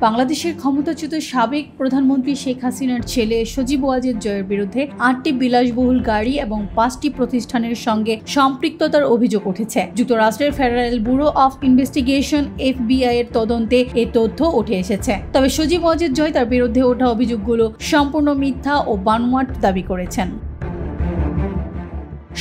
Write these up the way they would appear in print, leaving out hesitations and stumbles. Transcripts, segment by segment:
বাংলাদেশের ক্ষমতাচ্যুত সাবেক প্রধানমন্ত্রী শেখ হাসিনার ছেলে সজীব ওয়াজেদ জয়ের বিরুদ্ধে 8টি বিলাসবহুল গাড়ি এবং 5টি প্রতিষ্ঠানের সঙ্গে সম্পৃক্ততার অভিযোগ উঠেছে। যুক্তরাষ্ট্রের federal bureau of investigation FBI এর তদন্তে এই তথ্য উঠে এসেছে। তবে সজীব ওয়াজেদ জয় তার বিরুদ্ধে ওঠা অভিযোগগুলো সম্পূর্ণ মিথ্যা ও বানোয়াট দাবি করেছেন।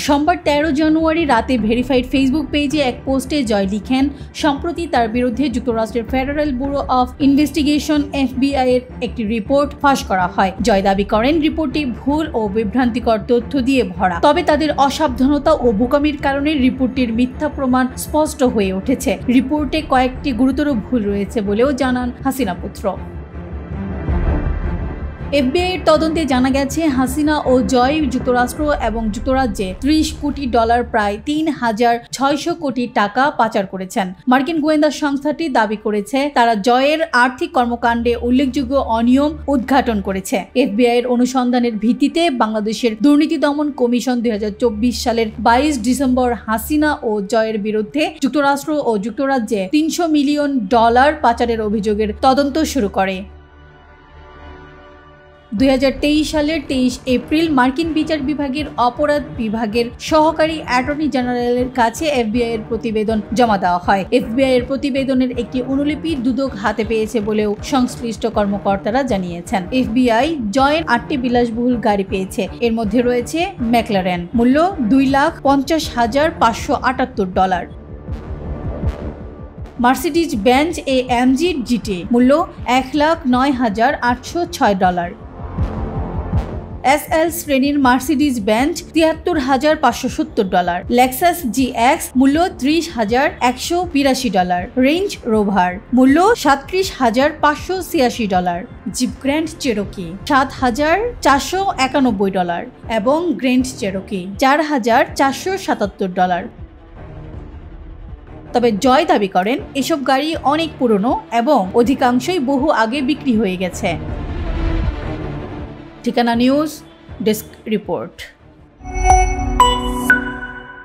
সোমবার 13 জানুয়ারি রাতে ভেরিফাইড ফেসবুক পেজে এক পোস্টে জয় লিখেন, সম্প্রতি তার বিরুদ্ধে যুক্তরাষ্ট্রের federal bureau of investigation FBI এর একটি রিপোর্ট ফাঁস করা হয়। জয় দাবি করেন, রিপোর্টটি ভুল ও বিভ্রান্তিকর তথ্য দিয়ে ভরা। তবে তাদের অসাবধানতা ও বোকামির কারণে রিপোর্টটির মিথ্যা প্রমাণ স্পষ্ট হয়ে উঠেছে। রিপোর্টে কয়েকটি গুরুতর ভুল রয়েছে বলেও জানান হাসিনা পুত্র। FBI এর তদন্তে জানা গেছে, হাসিনা ও জয় যুক্তরাষ্ট্র এবং যুক্তরাজ্যে $30 কোটি প্রায় 3,600 কোটি টাকা পাচার করেছেন। মার্কিন গোয়েন্দা সংস্থাটি দাবি করেছে তারা জয়ের আর্থিক কর্মকাণ্ডে উল্লেখযোগ্য অনিয়ম উদ্ঘাটন করেছে। FBI এর অনুসন্ধানের ভিত্তিতে বাংলাদেশের দুর্নীতি দমন কমিশন 2024 সালের 22 ডিসেম্বর হাসিনা ও জয়ের বিরুদ্ধে যুক্তরাষ্ট্র ও যুক্তরাজ্যে $300 মিলিয়ন পাচারের অভিযোগের তদন্ত শুরু করে। 2023 সালের 23 এপ্রিল মার্কিন বিচার বিভাগের অপরাধ বিভাগের সহকারী অ্যাটর্নি জেনারেলের কাছে FBI এর প্রতিবেদন জমা দেওয়া হয়। FBI এর প্রতিবেদনের একটি অনুলিপি দুদক হাতে পেয়েছে বলেও সংশ্লিষ্ট কর্মকর্তারা জানিয়েছেন। FBI জয়ের 8টি বিলাসবহুল গাড়ি পেয়েছে। এর মধ্যে রয়েছে ম্যাকলারেন, মূল্য $2,50,578, মার্সিডিজ বেঞ্জ AMG GT, মূল্য $1,09,806, SL শ্রেণীর মার্সিডিজ বেঞ্জ $73,570, লেক্সাস GX, মূল্য $30,182, রেঞ্জ রোভার, মূল্য $37,586, জিপ গ্র্যান্ড চেরোকি $7,491 এবং গ্র্যান্ড চেরোকি $4,477। তবে জয় দাবি করেন এসব গাড়ি অনেক পুরনো এবং অধিকাংশই বহু আগে বিক্রি হয়ে গেছে। ঠিকানা নিউজ ডেস্ক রিপোর্ট।